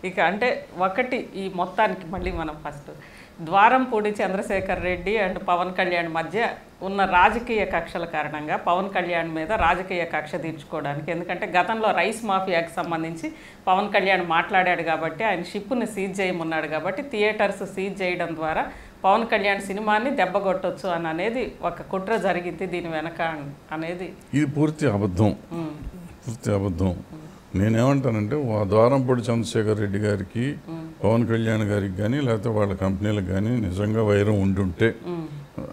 ఇక అంటే ఒకటి ఈ మొత్తానికి మళ్ళీ మనం ఫస్ట్ ద్వారంపూడి చంద్రశేఖర్ రెడ్డి అండ్ పవన్ కళ్యాణ్ మధ్య ఉన్న రాజకీయ కక్షల కారణంగా పవన్ కళ్యాణ్ మీద రాజకీయ కక్ష తీర్చుకోవడానికి, ఎందుకంటే గతంలో రైస్ మాఫియాకి సంబంధించి పవన్ కళ్యాణ్ మాట్లాడాడు కాబట్టి ఆయన షిప్ని సీజ్ చేయమన్నాడు కాబట్టి థియేటర్స్ సీజ్ చేయడం ద్వారా పవన్ కళ్యాణ్ సినిమాని దెబ్బకొట్టొచ్చు అని అనేది ఒక కుట్ర జరిగింది దీని వెనక అనేది. ఇది పూర్తి అబద్ధం, పూర్తి అబద్ధం. నేనేమంటానంటే ద్వారంపూడి చంద్రశేఖర్ రెడ్డి గారికి పవన్ కళ్యాణ్ గారికి కానీ లేకపోతే వాళ్ళ కంపెనీలకు కానీ నిజంగా వైరం ఉండుంటే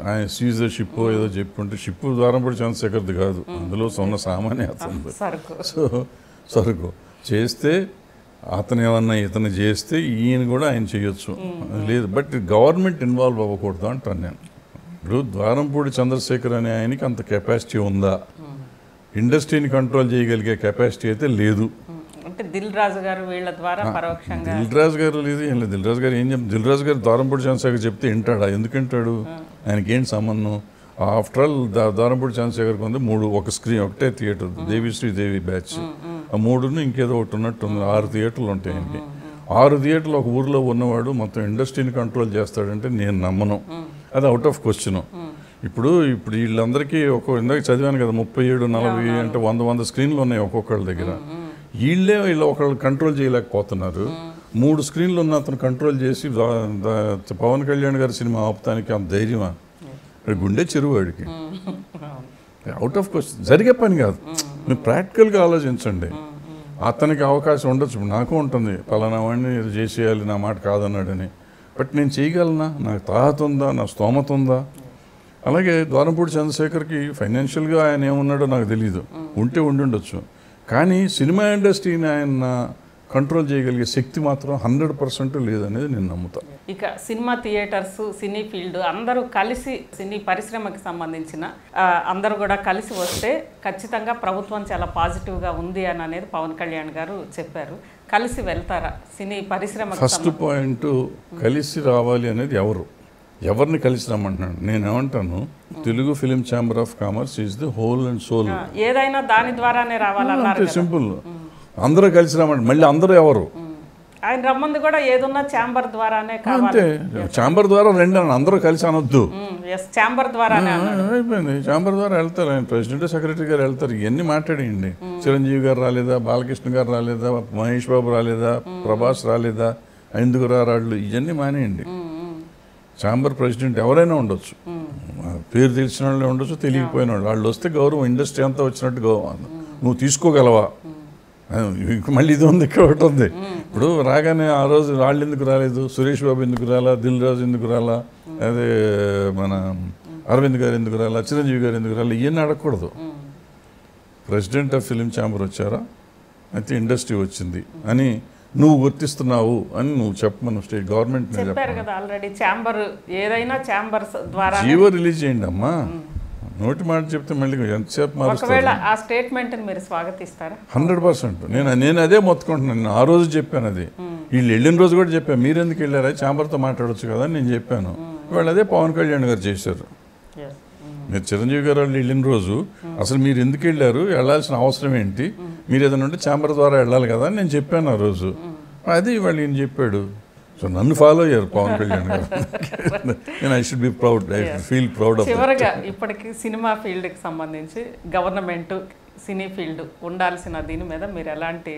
ఆయన సీజ్ షిప్ ఏదో చెప్పుంటే, షిప్ ద్వారంపూడి చంద్రశేఖర్ది కాదు, అందులో ఉన్న సామాన్యత ఉంది. సో సరుకు చేస్తే అతను ఏమన్నా ఇతను చేస్తే ఈయన కూడా ఆయన చేయొచ్చు, లేదు. బట్ గవర్నమెంట్ ఇన్వాల్వ్ అవ్వకూడదు అంటాను నేను. ఇప్పుడు ద్వారంపూడి చంద్రశేఖర్ అనే ఆయనకి అంత కెపాసిటీ ఉందా? ఇండస్ట్రీని కంట్రోల్ చేయగలిగే కెపాసిటీ అయితే లేదు. అంటే దిల్ రాజు గారు వీళ్ళ ద్వారా పరోక్షంగా, దిల్ రాజు గారు లేదు, ఏం లేదు. దిల్ రాజు గారు ఏం చెప్తారు? దిల్ రాజు గారు ద్వారంపూడి చంద్రశేఖర్ చెప్తే వింటాడా? ఎందుకు వింటాడు? ఆయనకి ఏంటి సంబంధం? ఆఫ్టర్ ఆల్ ద్వారంపూడి చంద్రశేఖర్కి ఉంది ఒక స్క్రీన్, ఒకటే థియేటర్, దేవి బ్యాచ్. ఆ 3 ఇంకేదో ఒకటి ఉన్నట్టుంది. 6 థియేటర్లు ఉంటాయి ఆయనకి. 6 థియేటర్లు ఒక ఊరిలో ఉన్నవాడు మొత్తం ఇండస్ట్రీని కంట్రోల్ చేస్తాడంటే నేను నమ్మను. అది అవుట్ ఆఫ్ క్వశ్చన్. ఇప్పుడు వీళ్ళందరికీ ఇందాక చదివాను కదా, 37, 40 అంటే 100 స్క్రీన్లు ఉన్నాయి ఒక్కొక్కళ్ళ దగ్గర. వీళ్ళు ఒకళ్ళు కంట్రోల్ చేయలేకపోతున్నారు. 3 స్క్రీన్లు ఉన్న అతను కంట్రోల్ చేసి పవన్ కళ్యాణ్ గారి సినిమా ఆపుతానికి అంత ధైర్యమా? గుండె చెరువాడికి. అవుట్ ఆఫ్ క్వశ్చన్, జరిగే పని కాదు. మీరు ప్రాక్టికల్గా ఆలోచించండి. అతనికి అవకాశం ఉండొచ్చు, నాకు ఉంటుంది, పలానా వాడిని ఇది చేసేయాలి, నా మాట కాదన్నాడని. బట్ నేను చేయగలనా? నాకు తాహత ఉందా? నా స్తోమత ఉందా? అలాగే ద్వారంపూడి చంద్రశేఖర్కి ఫైనాన్షియల్గా ఆయన ఏమున్నాడో నాకు తెలియదు, ఉంటే ఉండుండొచ్చు. కానీ సినిమా ఇండస్ట్రీని ఆయన కంట్రోల్ చేయగలిగే శక్తి మాత్రం 100% లేదనేది నేను నమ్ముతాను. ఇక సినిమా థియేటర్స్, సినీ ఫీల్డ్ అందరూ కలిసి, సినీ పరిశ్రమకి సంబంధించిన అందరూ కూడా కలిసి వస్తే ఖచ్చితంగా ప్రభుత్వం చాలా పాజిటివ్గా ఉంది అని అనేది పవన్ కళ్యాణ్ గారు చెప్పారు. కలిసి వెళ్తారా సినీ పరిశ్రమ? ఫస్ట్ పాయింట్, కలిసి రావాలి అనేది ఎవరిని కలిసి రమ్మంటున్నాను? నేనేమంటాను, Telugu film chamber of commerce is the whole and soul. ఏదైనా దాని ద్వారానే రావాలన్నారు. సింపుల్. అందరూ కలిసి రమ్మంటారు. మళ్ళీ అందరూ ఎవరు? ఆయన రమ్మంది కూడా ఏదున్నా ఛాంబర్ ద్వారానే కావాలి. అంతే, ఛాంబర్ ద్వారా రండి అని అందరూ కలిసి అనొద్దు. ఛాంబర్ ద్వారానే అయిపోయింది. ఛాంబర్ ద్వారా వెళ్తారు, ఆయన ప్రెసిడెంట్ సెక్రటరీ గారు వెళ్తారు. ఇవన్నీ మాట్లాడేయండి. చిరంజీవి గారు రాలేదా? బాలకృష్ణ గారు రాలేదా? మహేష్ బాబు రాలేదా? ప్రభాస్ రాలేదా? ఎందుకు రాళ్ళు? ఇవన్నీ మానేయండి. ఛాంబర్ ప్రెసిడెంట్ ఎవరైనా ఉండొచ్చు, పేరు తెలిసిన వాళ్ళే ఉండొచ్చు, తెలియకపోయిన వాళ్ళు వస్తే గౌరవం, ఇండస్ట్రీ అంతా వచ్చినట్టు గౌరవం నువ్వు తీసుకోగలవా? మళ్ళీ ఇది ఉంది, ఇక్కడ ఒకటి ఉంది. ఇప్పుడు రాగానే ఆ రోజు వాళ్ళు ఎందుకు రాలేదు, సురేష్ బాబు ఎందుకు రాలా, దిల్ రాజు ఎందుకు రాలా, అదే మన అరవింద్ గారు ఎందుకు రాలా, చిరంజీవి గారు ఎందుకు రాలా, ఇవన్నీ అడగకూడదు. ప్రెసిడెంట్ ఆఫ్ ఫిలిం ఛాంబర్ వచ్చారా, అయితే ఇండస్ట్రీ వచ్చింది అని నువ్వు గుర్తిస్తున్నావు అని నువ్వు చెప్పమను. స్టేట్ గవర్నమెంట్ జీవో రిలీజ్ చేయండి అమ్మా. నోటి మాట చెప్తే మళ్ళీ ఎంతసేపు మారుస్తారు? 100%. నేను అదే మొత్తుకుంటున్నాను. నేను ఆ రోజు చెప్పాను, అది వీళ్ళు వెళ్ళిన రోజు కూడా చెప్పాను. మీరు ఎందుకు వెళ్ళారా, ఛాంబర్తో మాట్లాడవచ్చు కదా అని నేను చెప్పాను. వాళ్ళు అదే పవన్ కళ్యాణ్ గారు చేశారు. మీరు చిరంజీవి గారు వాళ్ళు వెళ్ళిన రోజు అసలు మీరు ఎందుకు వెళ్ళారు, వెళ్ళాల్సిన అవసరం ఏంటి, మీరు ఏదైనా ఉంటే ఛాంబర్ ద్వారా వెళ్ళాలి కదా అని నేను చెప్పాను ఆ రోజు. అది వాళ్ళు ఈయన చెప్పాడు. సో నన్ను ఫాలో అయ్యారు పవన్ కళ్యాణ్ గారు. నేను I should be proud, I feel proud of. చివరగా ఇప్పటికి సినిమా ఫీల్డ్కి సంబంధించి గవర్నమెంట్, సినీ ఫీల్డ్ ఉండాల్సిన దీని మీద మీరు ఎలాంటి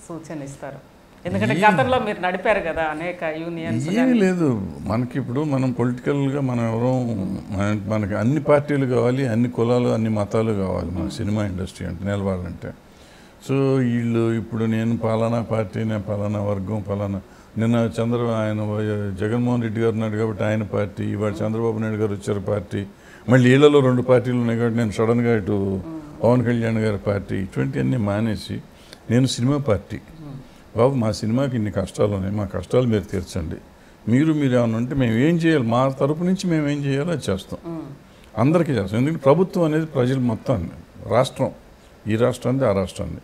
సూచన ఇస్తారు? ఎందుకంటే గతంలో మీరు నడిపారు కదా అనేక యూనియన్స్. ఏమీ లేదు మనకి. ఇప్పుడు మనం పొలిటికల్గా మనం ఎవరో, మనకి అన్ని పార్టీలు కావాలి, అన్ని కులాలు, అన్ని మతాలు కావాలి మన సినిమా ఇండస్ట్రీ అంటే నిలవాలంటే. సో వీళ్ళు ఇప్పుడు నేను పలానా పార్టీ, నేను పలానా వర్గం, పలానా, నిన్న ఆయన జగన్మోహన్ రెడ్డి గారు ఉన్నాడు కాబట్టి ఆయన పార్టీ, ఇవాళ చంద్రబాబు నాయుడు గారు వచ్చారు పార్టీ, మళ్ళీ వీళ్ళలో 2 పార్టీలు ఉన్నాయి కాబట్టి నేను సడన్గా ఇటు పవన్ కళ్యాణ్ గారి పార్టీ, ఇటువంటివన్నీ మానేసి నేను సినిమా పార్టీ. బాబు మా సినిమాకి ఇన్ని కష్టాలు ఉన్నాయి, మా కష్టాలు మీరు తీర్చండి. మీరు ఏమన్నా ఉంటే మేము ఏం చేయాలి, మా తరపు నుంచి మేము ఏం చేయాలో అది చేస్తాం, అందరికీ చేస్తాం. ఎందుకంటే ప్రభుత్వం అనేది ప్రజలు మొత్తాన్ని, రాష్ట్రం, ఈ రాష్ట్రాన్ని, ఆ రాష్ట్రాన్ని,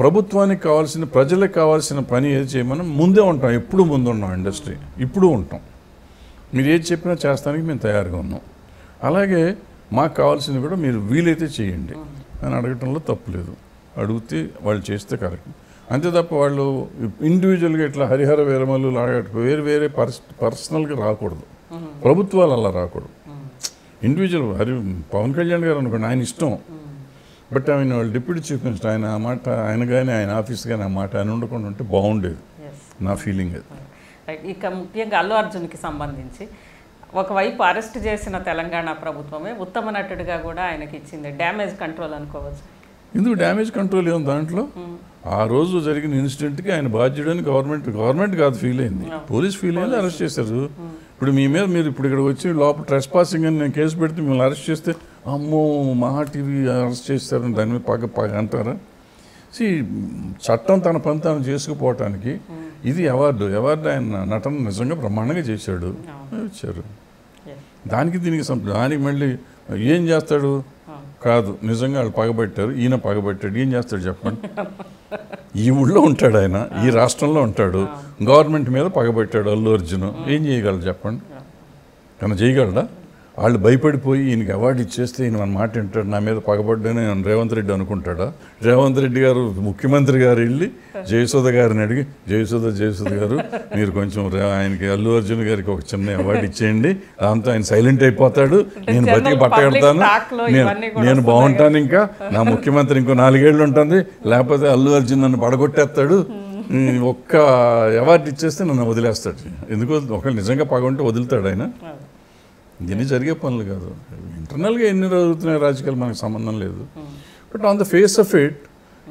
ప్రభుత్వానికి కావాల్సిన, ప్రజలకు కావాల్సిన పని ఏది చేయమని ముందే ఉంటాం. ఎప్పుడు ముందు ఉన్నాం, ఇండస్ట్రీ ఇప్పుడు ఉంటాం. మీరు ఏది చెప్పినా చేస్తానికి మేము తయారుగా ఉన్నాం. అలాగే మాకు కావాల్సింది కూడా మీరు వీలైతే చేయండి అని అడగటంలో తప్పు లేదు. అడిగితే వాళ్ళు చేస్తే కరెక్ట్. అంతే తప్ప వాళ్ళు ఇండివిజువల్గా ఇట్లా హరిహర వీరమలు లాగా వేరే వేరే పర్సనల్గా రాకూడదు. ప్రభుత్వాలు అలా రాకూడదు. ఇండివిజువల్ పవన్ కళ్యాణ్ గారు అనుకోండి, ఆయన ఇష్టం. బట్ ఆయన వాళ్ళు డిప్యూటీ చీఫ్ మినిస్టర్, ఆయన ఆ మాట ఆయన కానీ ఆయన ఆఫీస్ కానీ ఆ మాట ఆయన ఉండకుండా ఉంటే బాగుండేది, నా ఫీలింగ్ అది. రైట్. ఇక ముఖ్యంగా అల్లు అర్జున్కి సంబంధించి ఒకవైపు అరెస్ట్ చేసిన తెలంగాణ ప్రభుత్వమే ఉత్తమ నటుడిగా కూడా ఆయనకి ఇచ్చింది. డ్యామేజ్ కంట్రోల్ అనుకోవచ్చు. ఎందుకు డ్యామేజ్ కంట్రోల్ ఏం దాంట్లో? ఆ రోజు జరిగిన ఇన్సిడెంట్కి ఆయన బాధ్యుడని గవర్నమెంట్ కాదు ఫీల్ అయింది, పోలీస్ ఫీల్ అయింది, అరెస్ట్ చేశారు. ఇప్పుడు మీ మీద మీరు ఇప్పుడు ఇక్కడ వచ్చి లోపల ట్రెస్ పాసింగ్ అని నేను కేసు పెడితే మిమ్మల్ని అరెస్ట్ చేస్తే అమ్మో మహా టీవీ అరెస్ట్ చేస్తారని దాని మీద పగ అంటారా? చట్టం తన పని తాను చేసుకుపోవటానికి ఇది అవార్డు ఆయన నటన నిజంగా బ్రహ్మాండంగా చేశాడు, ఇచ్చారు. దానికి మళ్ళీ ఏం చేస్తాడు? కాదు, నిజంగా వాళ్ళు పగబట్టారు, ఈయన పగబట్టాడు, ఏం చేస్తాడు చెప్పండి? ఈ ఊళ్ళో ఉంటాడు ఆయన, ఈ రాష్ట్రంలో ఉంటాడు, గవర్నమెంట్ మీద పగబట్టాడు అల్లు అర్జున్, ఏం చేయగలడు చెప్పండి? కానీ చేయగలడా? వాళ్ళు భయపడిపోయి ఈయనకి అవార్డు ఇచ్చేస్తే ఈయన మన మాట వింటాడు, నా మీద పగబడ్డానే రేవంత్ రెడ్డి అనుకుంటాడా? రేవంత్ రెడ్డి గారు ముఖ్యమంత్రి గారు వెళ్ళి జయసుధ గారిని అడిగి, జయసుధ గారు మీరు కొంచెం ఆయనకి అల్లు అర్జున్ గారికి ఒక చిన్న అవార్డు ఇచ్చేయండి, దాంతో ఆయన సైలెంట్ అయిపోతాడు, నేను బతికి బట్టగడతాను, నేను బాగుంటాను, ఇంకా నా ముఖ్యమంత్రి ఇంకో 4 ఏళ్ళు ఉంటుంది, లేకపోతే అల్లు అర్జున్ నన్ను పడగొట్టేస్తాడు, ఒక్క అవార్డు ఇచ్చేస్తే నన్ను వదిలేస్తాడు. ఎందుకు? ఒకవేళ నిజంగా పగొంటే వదులుతాడు ఆయన? ఇవన్నీ జరిగే పనులు కాదు. ఇంటర్నల్గా ఎన్ని జరుగుతున్నాయి రాజకీయాలు మనకు సంబంధం లేదు. But on the face of it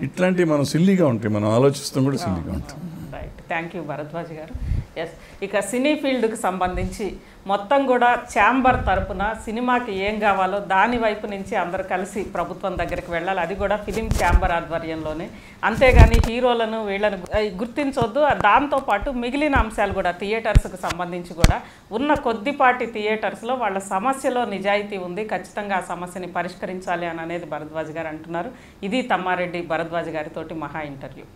ఇట్లాంటివి మనం సిల్లీగా ఉంటాయి, మనం ఆలోచిస్తాం కూడా సిల్లీగా ఉంటాం. రైట్. థ్యాంక్ యూ భరద్వాజ్ గారు. ఎస్, ఇక సినీ ఫీల్డ్కి సంబంధించి మొత్తం కూడా ఛాంబర్ తరపున సినిమాకి ఏం కావాలో దాని వైపు నుంచి అందరు కలిసి ప్రభుత్వం దగ్గరికి వెళ్ళాలి, అది కూడా ఫిలిం ఛాంబర్ ఆధ్వర్యంలోనే. అంతేగాని హీరోలను వీళ్ళను గుర్తించొద్దు. దాంతోపాటు మిగిలిన అంశాలు కూడా థియేటర్స్కి సంబంధించి కూడా ఉన్న కొద్దిపాటి థియేటర్స్లో వాళ్ళ సమస్యలో నిజాయితీ ఉంది, ఖచ్చితంగా ఆ సమస్యని పరిష్కరించాలి అని అనేది భరద్వాజ్ గారు అంటున్నారు. ఇది తమ్మారెడ్డి భరద్వాజ్ గారితోటి మహా ఇంటర్వ్యూ.